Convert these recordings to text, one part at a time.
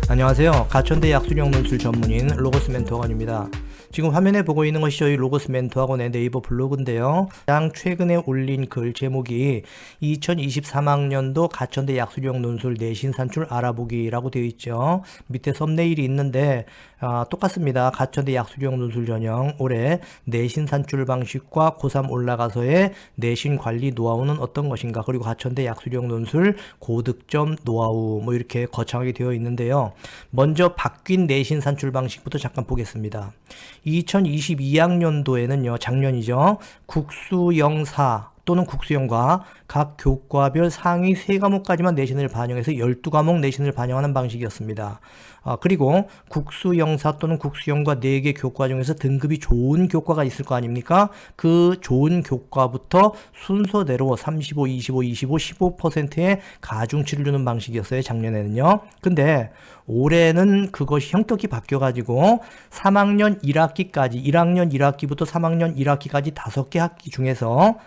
안녕하세요. 가천대 약수령 논술 전문인 로고스 멘토학원입니다. 지금 화면에 보고 있는 것이 저희 로고스 멘토학원의 네이버 블로그인데요. 가장 최근에 올린 글 제목이 2023학년도 가천대 약수령 논술 내신 산출 알아보기라고 되어 있죠. 밑에 썸네일이 있는데 똑같습니다. 가천대 약수령 논술 전형 올해 내신 산출 방식과 고3 올라가서의 내신 관리 노하우는 어떤 것인가, 그리고 가천대 약수령 논술 고득점 노하우 뭐 이렇게 거창하게 되어 있는데요. 먼저 바뀐 내신 산출 방식부터 잠깐 보겠습니다. 2022학년도에는요, 작년이죠. 국수영사 또는 국수영과 각 교과별 상위 3과목까지만 내신을 반영해서 12과목 내신을 반영하는 방식이었습니다. 그리고 국수영사 또는 국수영과 4개 교과 중에서 등급이 좋은 교과가 있을 거 아닙니까? 그 좋은 교과부터 순서대로 35, 25, 25, 15%의 가중치를 주는 방식이었어요, 작년에는요. 근데 올해는 그것이 형격이 바뀌어가지고 3학년 1학기까지, 1학년 1학기부터 3학년 1학기까지 5개 학기 중에서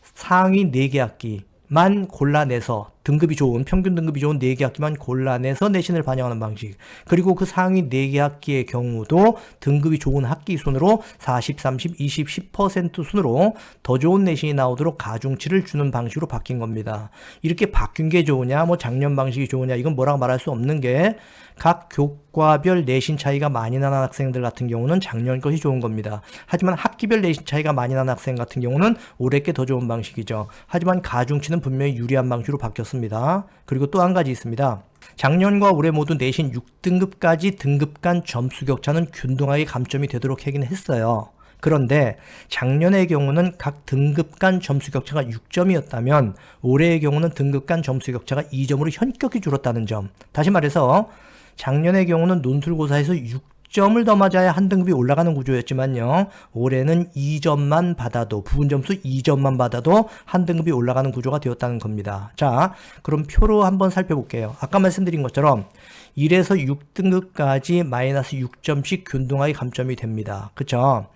상위 4개 학기만 골라내서 등급이 좋은, 평균 등급이 좋은 4개 학기만 골라내서 내신을 반영하는 방식. 그리고 그 상위 4개 학기의 경우도 등급이 좋은 학기 순으로 40, 30, 20, 10% 순으로 더 좋은 내신이 나오도록 가중치를 주는 방식으로 바뀐 겁니다. 이렇게 바뀐 게 좋으냐, 뭐 작년 방식이 좋으냐, 이건 뭐라고 말할 수 없는 게 각 교과별 내신 차이가 많이 나는 학생들 같은 경우는 작년 것이 좋은 겁니다. 하지만 학기별 내신 차이가 많이 나는 학생 같은 경우는 올해 게 더 좋은 방식이죠. 하지만 가중치는 분명히 유리한 방식으로 바뀌었습니다. 그리고 또 한 가지 있습니다. 작년과 올해 모두 내신 6등급까지 등급 간 점수 격차는 균등하게 감점이 되도록 하긴 했어요. 그런데 작년의 경우는 각 등급 간 점수 격차가 6점이었다면 올해의 경우는 등급 간 점수 격차가 2점으로 현격히 줄었다는 점. 다시 말해서 작년의 경우는 논술고사에서 6점을 더 맞아야 한 등급이 올라가는 구조였지만요, 올해는 2점만 받아도, 부분점수 2점만 받아도 한 등급이 올라가는 구조가 되었다는 겁니다. 자, 그럼 표로 한번 살펴볼게요. 아까 말씀드린 것처럼 1에서 6등급까지 마이너스 6점씩 균등하게 감점이 됩니다. 그쵸?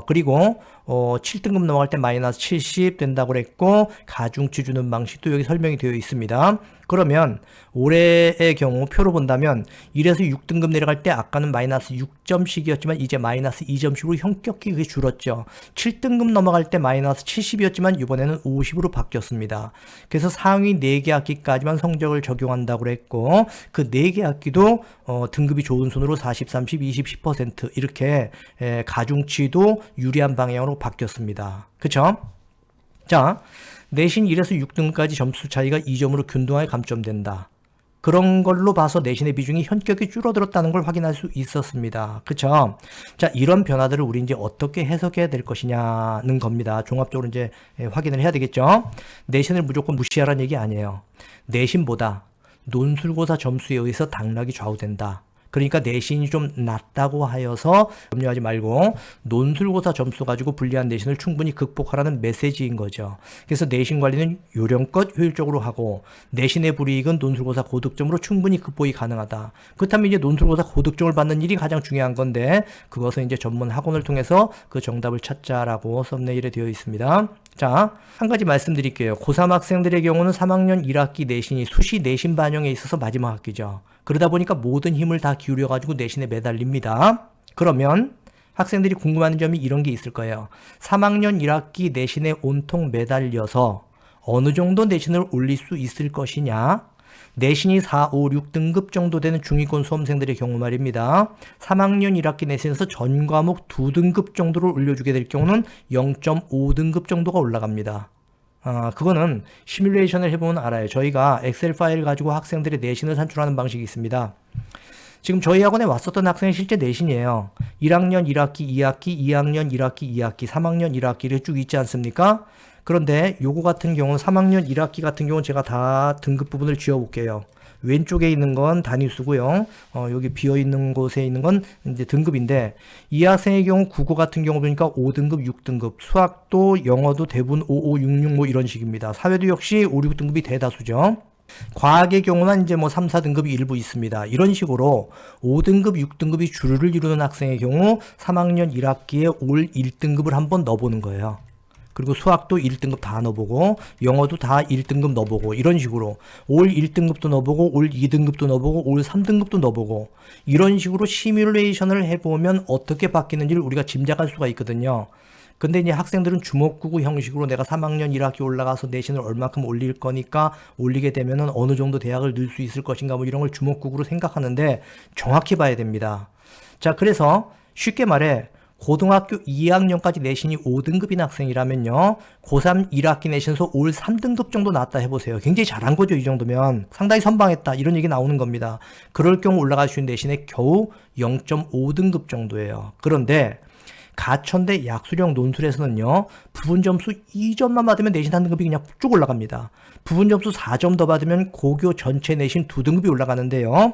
그리고 7등급 넘어갈 때 마이너스 70 된다고 그랬고, 가중치 주는 방식도 여기 설명이 되어 있습니다. 그러면 올해의 경우 표로 본다면 1에서 6등급 내려갈 때 아까는 마이너스 6점씩이었지만 이제 마이너스 2점씩으로 현격히 그게 줄었죠. 7등급 넘어갈 때 마이너스 70이었지만 이번에는 50으로 바뀌었습니다. 그래서 상위 4개 학기까지만 성적을 적용한다고 그랬고, 그 4개 학기도 등급이 좋은 순으로 40, 30, 20, 10% 이렇게 가중치도 유리한 방향으로 바뀌었습니다. 그쵸? 자, 내신 1에서 6등급까지 점수 차이가 2점으로 균등하게 감점된다. 그런 걸로 봐서 내신의 비중이 현격히 줄어들었다는 걸 확인할 수 있었습니다. 그쵸? 자, 이런 변화들을 우리 이제 어떻게 해석해야 될 것이냐는 겁니다. 종합적으로 이제 확인을 해야 되겠죠? 내신을 무조건 무시하라는 얘기 아니에요. 내신보다 논술고사 점수에 의해서 당락이 좌우된다. 그러니까 내신이 좀 낮다고 하여서 염려하지 말고 논술고사 점수 가지고 불리한 내신을 충분히 극복하라는 메시지인 거죠. 그래서 내신 관리는 요령껏 효율적으로 하고, 내신의 불이익은 논술고사 고득점으로 충분히 극복이 가능하다. 그렇다면 이제 논술고사 고득점을 받는 일이 가장 중요한 건데, 그것은 이제 전문 학원을 통해서 그 정답을 찾자라고 썸네일에 되어 있습니다. 자, 한 가지 말씀드릴게요. 고3 학생들의 경우는 3학년 1학기 내신이 수시 내신 반영에 있어서 마지막 학기죠. 그러다 보니까 모든 힘을 다 기울여가지고 내신에 매달립니다. 그러면 학생들이 궁금한 점이 이런 게 있을 거예요. 3학년 1학기 내신에 온통 매달려서 어느 정도 내신을 올릴 수 있을 것이냐? 내신이 4, 5, 6등급 정도 되는 중위권 수험생들의 경우 말입니다. 3학년 1학기 내신에서 전 과목 2등급 정도를 올려주게 될 경우는 0.5등급 정도가 올라갑니다. 그거는 시뮬레이션을 해보면 알아요. 저희가 엑셀 파일 가지고 학생들의 내신을 산출하는 방식이 있습니다. 지금 저희 학원에 왔었던 학생의 실제 내신이에요. 1학년 1학기, 2학기, 2학년 1학기, 2학기, 3학년 1학기를 쭉 있지 않습니까? 그런데 요거 같은 경우는 3학년 1학기 같은 경우는 제가 다 등급 부분을 지워볼게요. 왼쪽에 있는 건 단위수고요. 여기 비어있는 곳에 있는 건 이제 등급인데, 이 학생의 경우 국어 같은 경우 보니까 5등급, 6등급, 수학도 영어도 대부분 5, 5, 6, 6 뭐 이런 식입니다. 사회도 역시 5, 6등급이 대다수죠. 과학의 경우는 이제 뭐 3, 4등급이 일부 있습니다. 이런 식으로 5등급, 6등급이 주류를 이루는 학생의 경우 3학년 1학기에 올 1등급을 한번 넣어보는 거예요. 그리고 수학도 1등급 다 넣어보고 영어도 다 1등급 넣어보고 이런 식으로 올 1등급도 넣어보고 올 2등급도 넣어보고 올 3등급도 넣어보고 이런 식으로 시뮬레이션을 해보면 어떻게 바뀌는지를 우리가 짐작할 수가 있거든요. 근데 이제 학생들은 주먹구구 형식으로 내가 3학년 1학기 올라가서 내신을 얼마큼 올릴 거니까 올리게 되면은 어느 정도 대학을 넣을 수 있을 것인가 뭐 이런 걸 주먹구구로 생각하는데 정확히 봐야 됩니다. 자, 그래서 쉽게 말해 고등학교 2학년까지 내신이 5등급인 학생이라면요, 고3 1학기 내신에서 올 3등급 정도 나왔다 해보세요. 굉장히 잘한 거죠. 이 정도면 상당히 선방했다 이런 얘기 나오는 겁니다. 그럴 경우 올라갈 수 있는 내신의 겨우 0.5등급 정도예요. 그런데 가천대 약수령 논술에서는요, 부분 점수 2점만 받으면 내신 3등급이 그냥 쭉 올라갑니다. 부분 점수 4점 더 받으면 고교 전체 내신 2등급이 올라가는데요,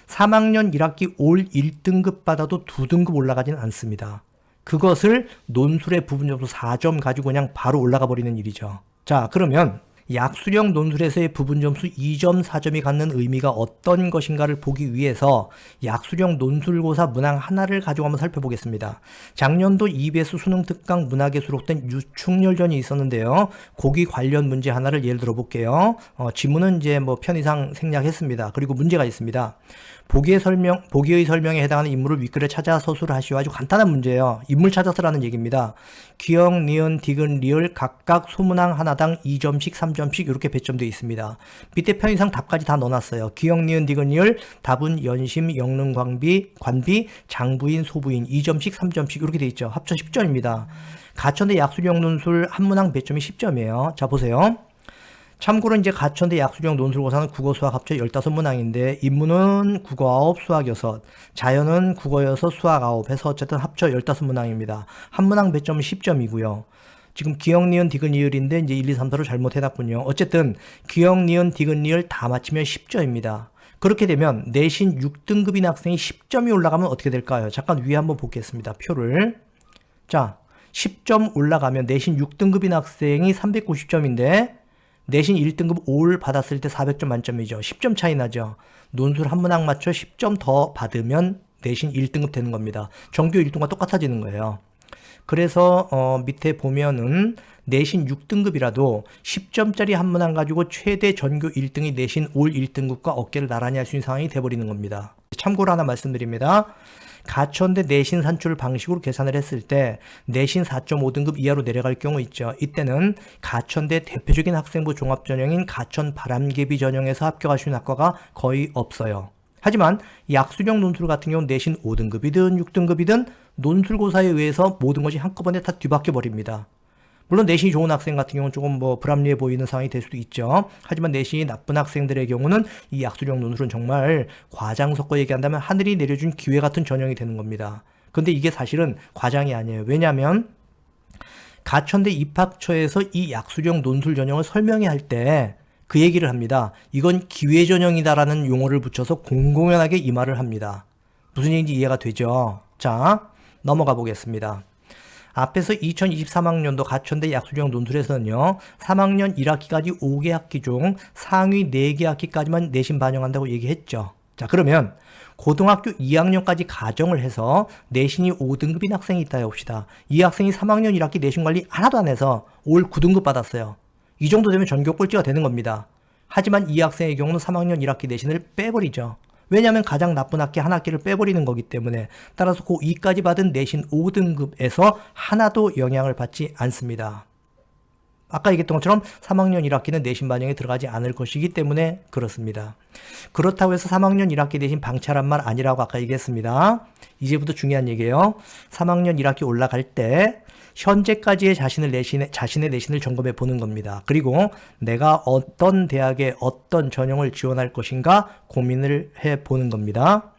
3학년 1학기 올 1등급 받아도 2등급 올라가지는 않습니다. 그것을 논술의 부분 점수 4점 가지고 그냥 바로 올라가 버리는 일이죠. 자, 그러면 약수령 논술에서의 부분 점수 2점, 4점이 갖는 의미가 어떤 것인가를 보기 위해서 약수령 논술고사 문항 하나를 가지고 한번 살펴보겠습니다. 작년도 EBS 수능 특강 문학에 수록된 유충렬전이 있었는데요. 거기 관련 문제 하나를 예를 들어 볼게요. 지문은 이제 뭐 편의상 생략했습니다. 그리고 문제가 있습니다. 보기의 설명에 해당하는 인물을 윗글에 찾아 서술을 하시오. 아주 간단한 문제예요. 인물 찾아서라는 얘기입니다. 기역, 니은, 디귿, 리을 각각 소문항 하나당 2점씩, 3점씩 이렇게 배점되어 있습니다. 밑에 편의상 답까지 다 넣어놨어요. 기역, 니은, 디귿, 리을 답은 연심, 영능, 관비, 장부인, 소부인 2점씩, 3점씩 이렇게 되어 있죠. 합쳐 10점입니다. 가천대 약수령 논술 한 문항 배점이 10점이에요. 자, 보세요. 참고로 이제 가천대 약수령 논술고사는 국어 수학 합쳐 15문항인데 인문은 국어 9, 수학 6, 자연은 국어 6, 수학 9 해서 어쨌든 합쳐 15문항입니다. 한 문항 배점은 10점이고요. 지금 기역, 니은, 디귿, 리을인데 이제 1, 2, 3, 4를 잘못해놨군요. 어쨌든 기역, 니은, 디귿, 리을 다 맞히면 10점입니다. 그렇게 되면 내신 6등급인 학생이 10점이 올라가면 어떻게 될까요? 잠깐 위에 한번 보겠습니다. 표를. 자, 10점 올라가면 내신 6등급인 학생이 390점인데 내신 1등급 5를 받았을 때 400점 만점이죠. 10점 차이 나죠. 논술 한 문항 맞춰 10점 더 받으면 내신 1등급 되는 겁니다. 전교 1등과 똑같아지는 거예요. 그래서 밑에 보면은 내신 6등급이라도 10점짜리 한 문항 가지고 최대 전교 1등이 내신 올 1등급과 어깨를 나란히 할 수 있는 상황이 돼버리는 겁니다. 참고로 하나 말씀드립니다. 가천대 내신 산출 방식으로 계산을 했을 때 내신 4.5등급 이하로 내려갈 경우 있죠. 이때는 가천대 대표적인 학생부 종합전형인 가천 바람개비 전형에서 합격할 수 있는 학과가 거의 없어요. 하지만 약수령 논술 같은 경우는 내신 5등급이든 6등급이든 논술고사에 의해서 모든 것이 한꺼번에 다 뒤바뀌어 버립니다. 물론 내신이 좋은 학생 같은 경우는 조금 불합리해 보이는 상황이 될 수도 있죠. 하지만 내신이 나쁜 학생들의 경우는 이 약수령 논술은 정말 과장 섞어 얘기한다면 하늘이 내려준 기회 같은 전형이 되는 겁니다. 근데 이게 사실은 과장이 아니에요. 왜냐하면 가천대 입학처에서 이 약수령 논술 전형을 설명해 할 때 그 얘기를 합니다. 이건 기회 전형이다라는 용어를 붙여서 공공연하게 이 말을 합니다. 무슨 얘기인지 이해가 되죠? 자, 넘어가 보겠습니다. 앞에서 2023학년도 가천대 약수령 논술에서는요, 3학년 1학기까지 5개 학기 중 상위 4개 학기까지만 내신 반영한다고 얘기했죠. 자, 그러면 고등학교 2학년까지 가정을 해서 내신이 5등급인 학생이 있다 해봅시다. 이 학생이 3학년 1학기 내신 관리 하나도 안 해서 올 9등급 받았어요. 이 정도 되면 전교 꼴찌가 되는 겁니다. 하지만 이 학생의 경우는 3학년 1학기 내신을 빼버리죠. 왜냐하면 가장 나쁜 학기 한 학기를 빼버리는 거기 때문에 따라서 고2까지 받은 내신 5등급에서 하나도 영향을 받지 않습니다. 아까 얘기했던 것처럼 3학년 1학기는 내신 반영에 들어가지 않을 것이기 때문에 그렇습니다. 그렇다고 해서 3학년 1학기 내신 방치하란 말 아니라고 아까 얘기했습니다. 이제부터 중요한 얘기예요. 3학년 1학기 올라갈 때 현재까지의 자신의 내신을 점검해 보는 겁니다. 그리고 내가 어떤 대학에 어떤 전형을 지원할 것인가 고민을 해 보는 겁니다.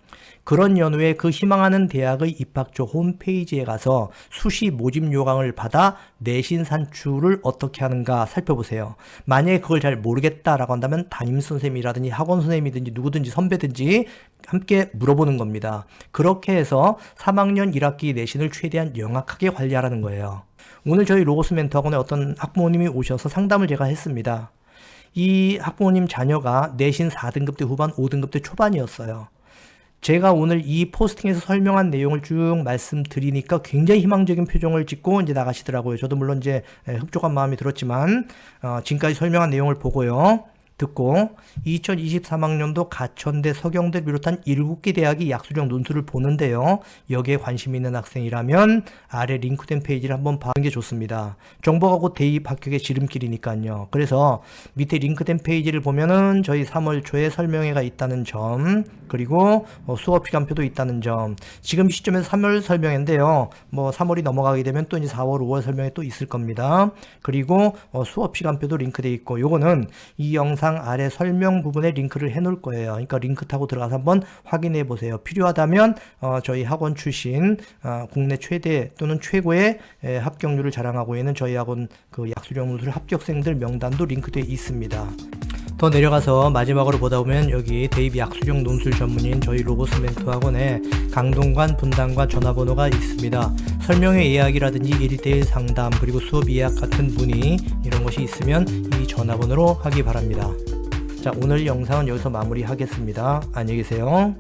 그런 연후에 그 희망하는 대학의 입학처 홈페이지에 가서 수시 모집 요강을 받아 내신 산출을 어떻게 하는가 살펴보세요. 만약에 그걸 잘 모르겠다라고 한다면 담임선생님이라든지 학원선생님이든지 누구든지 선배든지 함께 물어보는 겁니다. 그렇게 해서 3학년 1학기 내신을 최대한 명확하게 관리하라는 거예요. 오늘 저희 로고스 멘토학원에 어떤 학부모님이 오셔서 상담을 제가 했습니다. 이 학부모님 자녀가 내신 4등급 대 후반, 5등급 대 초반이었어요. 제가 오늘 이 포스팅에서 설명한 내용을 쭉 말씀드리니까 굉장히 희망적인 표정을 짓고 이제 나가시더라고요. 저도 물론 이제 흡족한 마음이 들었지만 지금까지 설명한 내용을 보고요. 듣고 2023학년도 가천대, 서경대를 비롯한 7개 대학이 약수령 논술을 보는데요. 여기에 관심 있는 학생이라면 아래 링크된 페이지를 한번 보는 게 좋습니다. 정보가 곧 대입 합격의 지름길이니까요. 그래서 밑에 링크된 페이지를 보면은 저희 3월 초에 설명회가 있다는 점, 그리고 수업 시간표도 있다는 점. 지금 시점에서 3월 설명회인데요. 뭐 3월이 넘어가게 되면 또 이제 4월, 5월 설명회 또 있을 겁니다. 그리고 수업 시간표도 링크되어 있고, 요거는 이 영상 아래 설명 부분에 링크를 해 놓을 거예요. 그러니까 링크 타고 들어가서 한번 확인해 보세요. 필요하다면 저희 학원 출신 국내 최대 또는 최고의 합격률을 자랑하고 있는 저희 학원 그 약수령 논술 합격생들 명단도 링크되어 있습니다. 더 내려가서 마지막으로 보다 보면 여기 대입 약수령 논술 전문인 저희 로보스 멘토 학원에 강동관 분당과 전화번호가 있습니다. 설명회 예약이라든지 1대1 상담 그리고 수업 예약 같은 문의 이런 것이 있으면 이 전화번호로 하기 바랍니다. 자, 오늘 영상은 여기서 마무리하겠습니다. 안녕히 계세요.